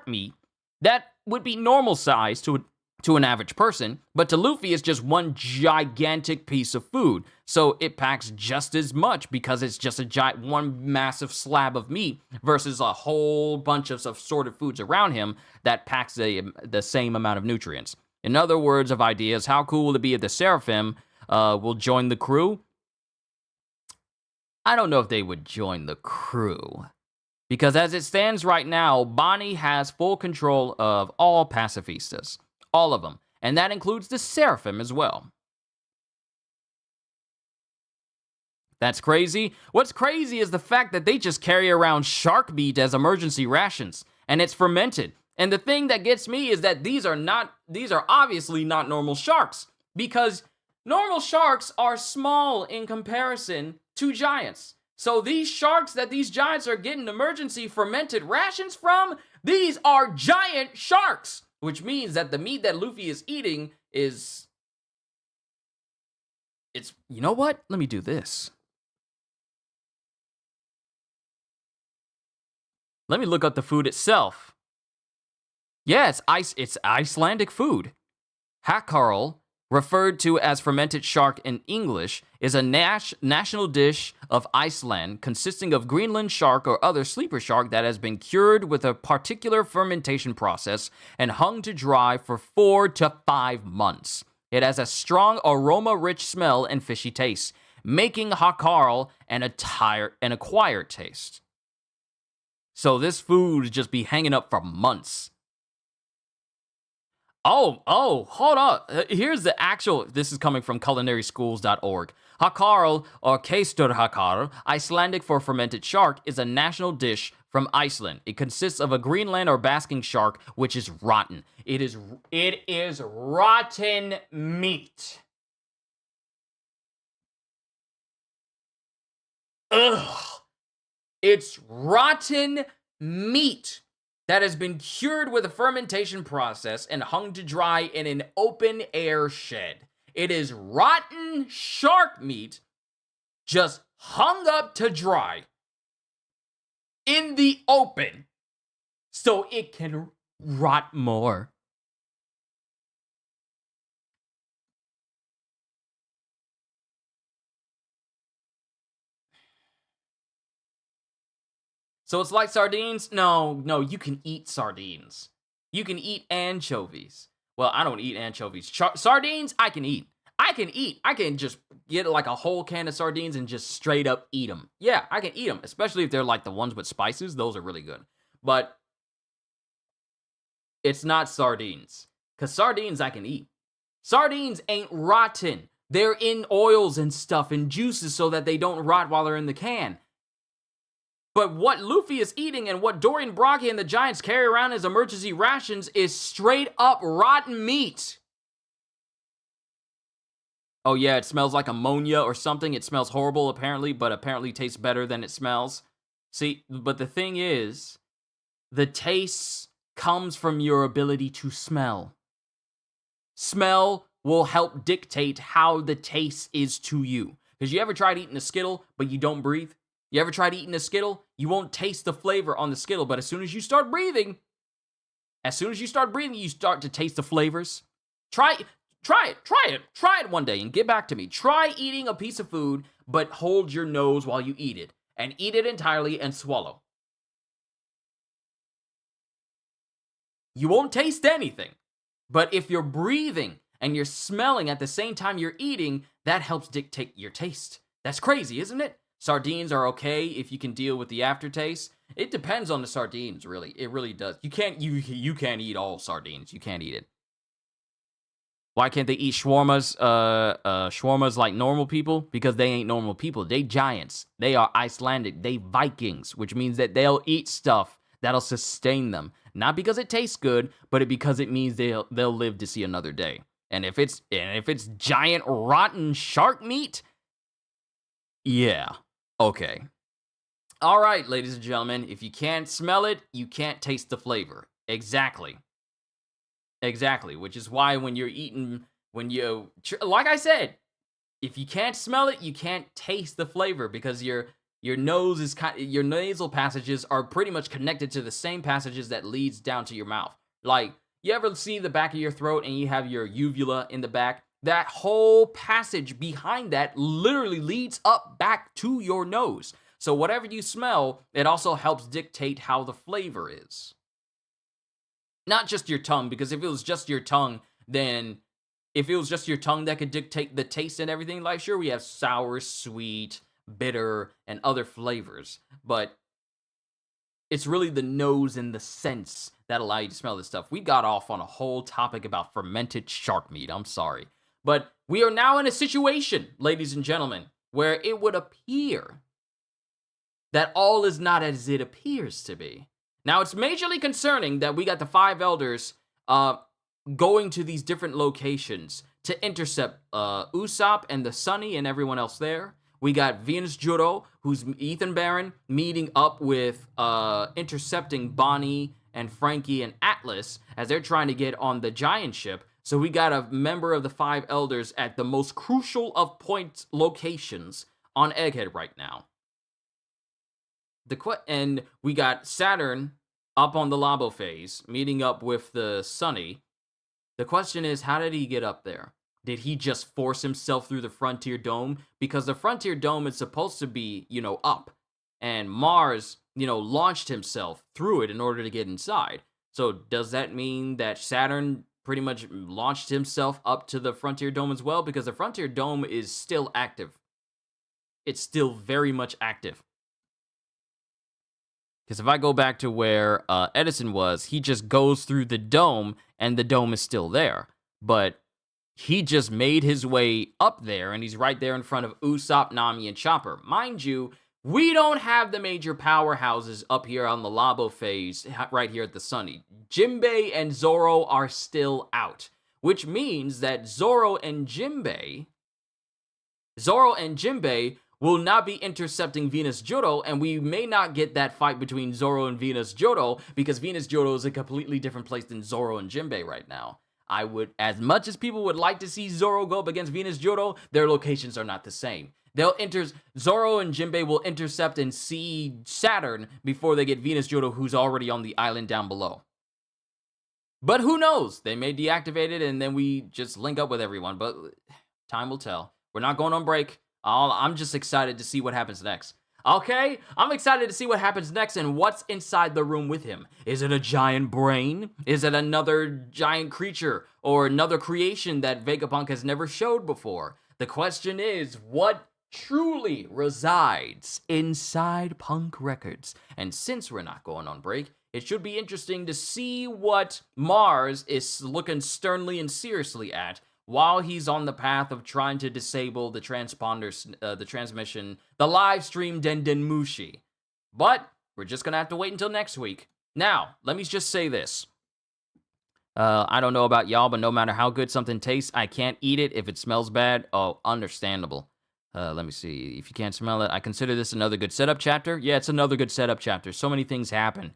meat that would be normal size to an average person, but to Luffy it's just one gigantic piece of food. So it packs just as much because it's just one massive slab of meat versus a whole bunch of assorted foods around him that packs the same amount of nutrients. In other words of ideas, how cool will it be if the Seraphim will join the crew? I don't know if they would join the crew. Because as it stands right now, Bonnie has full control of all pacifistas. All of them. And that includes the Seraphim as well. That's crazy. What's crazy is the fact that they just carry around shark meat as emergency rations. And it's fermented. And the thing that gets me is that these are obviously not normal sharks. Because normal sharks are small in comparison to giants. So these sharks that these giants are getting emergency fermented rations from, these are giant sharks. Which means that the meat that Luffy is eating is... You know what? Let me do this. Let me look up the food itself. Yeah, it's Icelandic food. Hakaru, referred to as fermented shark in English, is a national dish of Iceland consisting of Greenland shark or other sleeper shark that has been cured with a particular fermentation process and hung to dry for 4 to 5 months. It has a strong aroma-rich smell and fishy taste, making Hakaru an acquired taste. So this food just be hanging up for months. Oh, hold on. Here's the actual... This is coming from culinaryschools.org. Hakaru, or Keistur Hakaru, Icelandic for fermented shark, is a national dish from Iceland. It consists of a Greenland or basking shark, which is rotten. It is rotten meat. Ugh. It's rotten meat that has been cured with a fermentation process and hung to dry in an open-air shed. It is rotten shark meat just hung up to dry in the open so it can rot more. So it's like sardines? No, you can eat sardines. You can eat anchovies. Well, I don't eat anchovies. Sardines, I can eat. I can just get like a whole can of sardines and just straight up eat them. Yeah, I can eat them, especially if they're like the ones with spices. Those are really good. But it's not sardines. Because sardines I can eat. Sardines ain't rotten. They're in oils and stuff and juices so that they don't rot while they're in the can. But what Luffy is eating and what Dorian Broggy and the Giants carry around as emergency rations is straight up rotten meat. Oh yeah, it smells like ammonia or something. It smells horrible apparently, but apparently tastes better than it smells. See, but the thing is, the taste comes from your ability to smell. Smell will help dictate how the taste is to you. Because you ever tried eating a Skittle, but you don't breathe? You ever tried eating a Skittle? You won't taste the flavor on the Skittle, but as soon as you start breathing, you start to taste the flavors. Try it one day and get back to me. Try eating a piece of food, but hold your nose while you eat it. And eat it entirely and swallow. You won't taste anything. But if you're breathing and you're smelling at the same time you're eating, that helps dictate your taste. That's crazy, isn't it? Sardines are okay if you can deal with the aftertaste. It depends on the sardines, really. It really does. You can't eat all sardines. You can't eat it. Why can't they eat shawarmas? Shawarmas like normal people? Because they ain't normal people. They giants. They are Icelandic. They Vikings, which means that they'll eat stuff that'll sustain them. Not because it tastes good, but because it means they'll live to see another day. And if it's giant rotten shark meat, yeah, okay. All right, ladies and gentlemen, if you can't smell it, you can't taste the flavor. Exactly, which is why when you're eating, like I said, if you can't smell it, you can't taste the flavor because your nose is your nasal passages are pretty much connected to the same passages that leads down to your mouth. Like, you ever see the back of your throat and you have your uvula in the back? That whole passage behind that literally leads up back to your nose. So whatever you smell, it also helps dictate how the flavor is. Not just your tongue, because if it was just your tongue, that could dictate the taste and everything, like, sure, we have sour, sweet, bitter, and other flavors, but it's really the nose and the sense that allow you to smell this stuff. We got off on a whole topic about fermented shark meat. I'm sorry. But we are now in a situation, ladies and gentlemen, where it would appear that all is not as it appears to be. Now, it's majorly concerning that we got the 5 elders going to these different locations to intercept Usopp and the Sunny and everyone else there. We got Venus Juro, who's Ethan Baron, meeting up with intercepting Bonnie and Frankie and Atlas as they're trying to get on the giant ship. So we got a member of the 5 elders at the most crucial of point locations on Egghead right now. And we got Saturn up on the Labo phase, meeting up with the Sunny. The question is, how did he get up there? Did he just force himself through the Frontier Dome? Because the Frontier Dome is supposed to be, up. And Mars, launched himself through it in order to get inside. So does that mean that Saturn pretty much launched himself up to the Frontier Dome as well? Because the Frontier Dome is still active. It's still very much active. Because if I go back to where Edison was, he just goes through the dome, and the dome is still there. But he just made his way up there, and he's right there in front of Usopp, Nami, and Chopper. Mind you, we don't have the major powerhouses up here on the Labo phase right here at the Sunny. Jinbei and Zoro are still out, which means that Zoro and Jinbei will not be intercepting Venus Juro, and we may not get that fight between Zoro and Venus Juro, because Venus Juro is a completely different place than Zoro and Jinbei right now. As much as people would like to see Zoro go up against Venus Juro, their locations are not the same. Zoro and Jinbei will intercept and see Saturn before they get Venus Juro, who's already on the island down below. But who knows? They may deactivate it, and then we just link up with everyone, but time will tell. We're not going on break. I'm just excited to see what happens next. Okay? I'm excited to see what happens next and what's inside the room with him. Is it a giant brain? Is it another giant creature or another creation that Vegapunk has never showed before? The question is, what truly resides inside Punk Records? And since we're not going on break, it should be interesting to see what Mars is looking sternly and seriously at while he's on the path of trying to disable the transponder, the transmission, the live stream Dendenmushi. But we're just gonna have to wait until next week. Now, let me just say this. I don't know about y'all, but no matter how good something tastes, I can't eat it if it smells bad. Oh, understandable. Let me see. If you can't smell it, I consider this another good setup chapter. Yeah, it's another good setup chapter. So many things happen.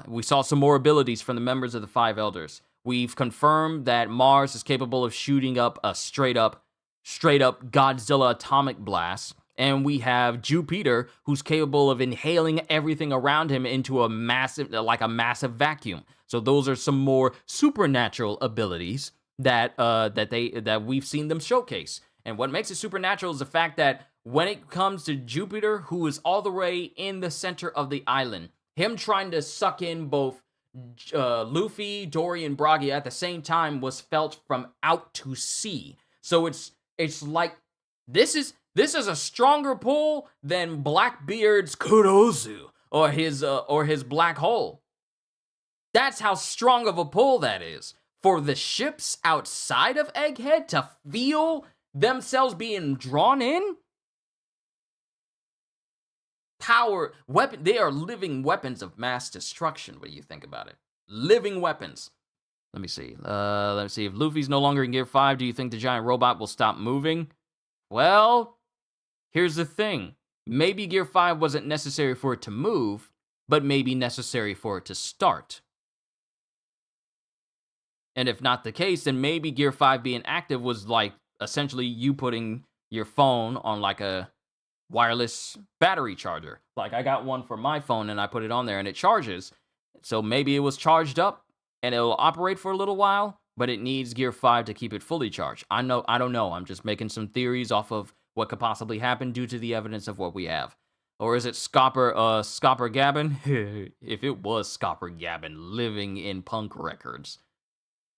We saw some more abilities from the members of the Five Elders. We've confirmed that Mars is capable of shooting up a straight up Godzilla atomic blast. And we have Jupiter, who's capable of inhaling everything around him into a massive vacuum. So those are some more supernatural abilities that we've seen them showcase. And what makes it supernatural is the fact that when it comes to Jupiter, who is all the way in the center of the island, him trying to suck in both Luffy, Dory, and Bragi at the same time was felt from out to sea. So it's like this is a stronger pull than Blackbeard's Kurozu or his black hole. That's how strong of a pull that is. For the ships outside of Egghead to feel themselves being drawn in? They are living weapons of mass destruction, what do you think about it? Living weapons. Let me see. If Luffy's no longer in Gear 5, do you think the giant robot will stop moving? Well, here's the thing. Maybe Gear 5 wasn't necessary for it to move, but maybe necessary for it to start. And if not the case, then maybe Gear 5 being active was like essentially you putting your phone on like a wireless battery charger. Like I got one for my phone and I put it on there and it charges. So maybe it was charged up and it'll operate for a little while, but it needs Gear 5 to keep it fully charged. I don't know. I'm just making some theories off of what could possibly happen due to the evidence of what we have. Or is it Scopper Gabbin? If it was Scopper Gabbin living in punk records.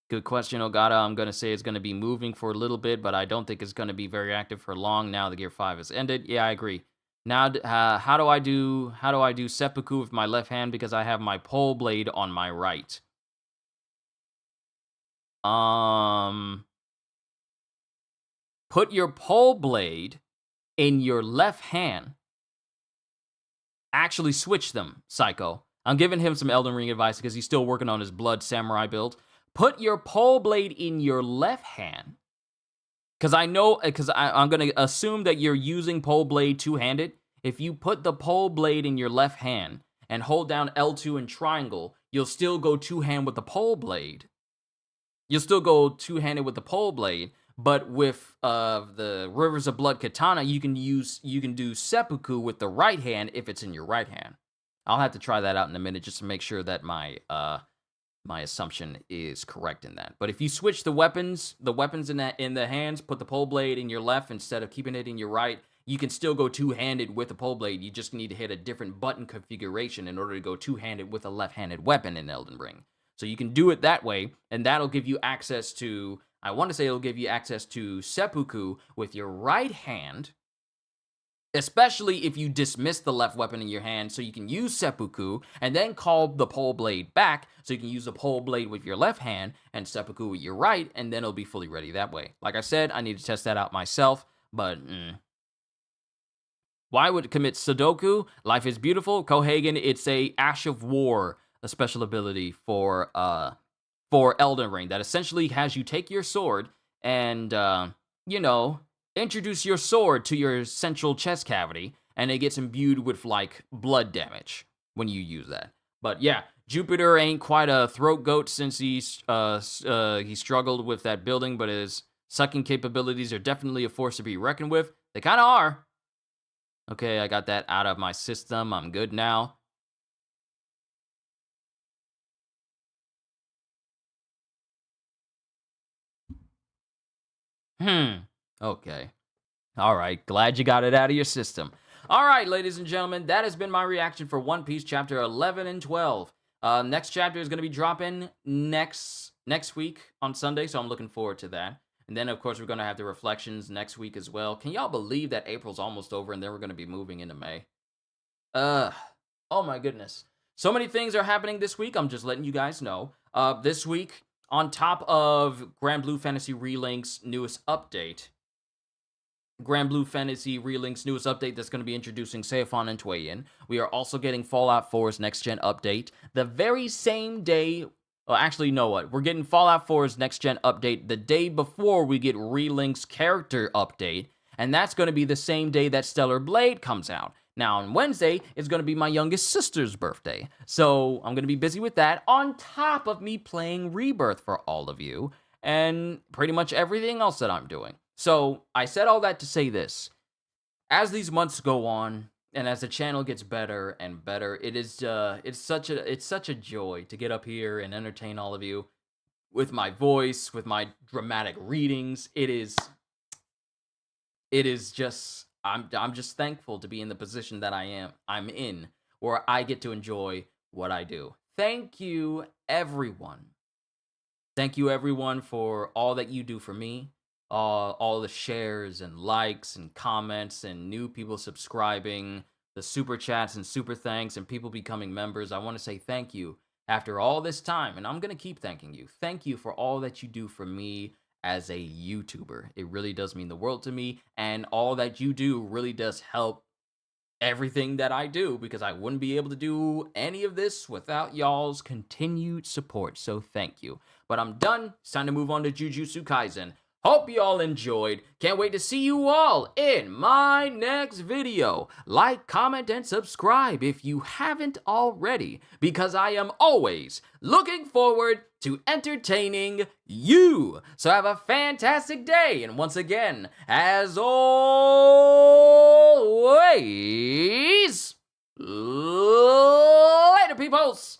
Good question, Ogata. I'm going to say it's going to be moving for a little bit, but I don't think it's going to be very active for long now the Gear 5 has ended. Yeah, I agree. Now, how do I do seppuku with my left hand because I have my pole blade on my right? Put your pole blade in your left hand. Actually switch them, Psycho. I'm giving him some Elden Ring advice because he's still working on his Blood Samurai build. Put your pole blade in your left hand. Because I'm going to assume that you're using pole blade two-handed. If you put the pole blade in your left hand and hold down L2 and triangle, you'll still go two-hand with the pole blade. You'll still go two-handed with the pole blade, but with the Rivers of Blood Katana, you can do seppuku with the right hand if it's in your right hand. I'll have to try that out in a minute just to make sure that my assumption is correct in that. But if you switch the weapons in the hands, put the pole blade in your left instead of keeping it in your right, you can still go two-handed with the pole blade. You just need to hit a different button configuration in order to go two-handed with a left-handed weapon in Elden Ring. So you can do it that way, and that'll give you access to, I want to say it'll give you access to seppuku with your right hand, especially if you dismiss the left weapon in your hand, so you can use seppuku and then call the pole blade back, so you can use the pole blade with your left hand and seppuku with your right, and then it'll be fully ready that way. Like I said, I need to test that out myself, but why would it commit Sudoku? Life is beautiful. Kohagen, it's a Ash of War, a special ability for Elden Ring that essentially has you take your sword and introduce your sword to your central chest cavity, and it gets imbued with, like, blood damage when you use that. But yeah, Jupiter ain't quite a throat goat since he struggled with that building, but his sucking capabilities are definitely a force to be reckoned with. They kind of are. Okay, I got that out of my system. I'm good now. Okay. All right, glad you got it out of your system. All right, ladies and gentlemen, that has been my reaction for One Piece Chapter 11 and 12. Next chapter is going to be dropping next week on Sunday, so I'm looking forward to that. And then, of course, we're going to have the reflections next week as well. Can y'all believe that April's almost over and then we're going to be moving into May? Oh my goodness. So many things are happening this week. I'm just letting you guys know. This week on top of Grand Blue Fantasy Relink's newest update, that's going to be introducing Seifon and Tuayin. We are also getting Fallout 4's next-gen update the very same day. Well, actually, you know what? We're getting Fallout 4's next-gen update the day before we get Relink's character update, and that's going to be the same day that Stellar Blade comes out. Now, on Wednesday, it's going to be my youngest sister's birthday, so I'm going to be busy with that, on top of me playing Rebirth for all of you, and pretty much everything else that I'm doing. So, I said all that to say this. As these months go on, and as the channel gets better and better, it's such a joy to get up here and entertain all of you with my voice, with my dramatic readings. It is just, I'm just thankful to be in the position that I'm in, where I get to enjoy what I do. Thank you, everyone. Thank you, everyone, for all that you do for me. All the shares and likes and comments and new people subscribing, the super chats and super thanks and people becoming members. I want to say thank you after all this time, and I'm going to keep thanking you. Thank you for all that you do for me as a YouTuber. It really does mean the world to me, and all that you do really does help everything that I do, because I wouldn't be able to do any of this without y'all's continued support, so thank you. But I'm done. It's time to move on to Jujutsu Kaisen. Hope you all enjoyed. Can't wait to see you all in my next video. Like, comment, and subscribe if you haven't already, because I am always looking forward to entertaining you. So have a fantastic day, and once again, as always, later, peoples!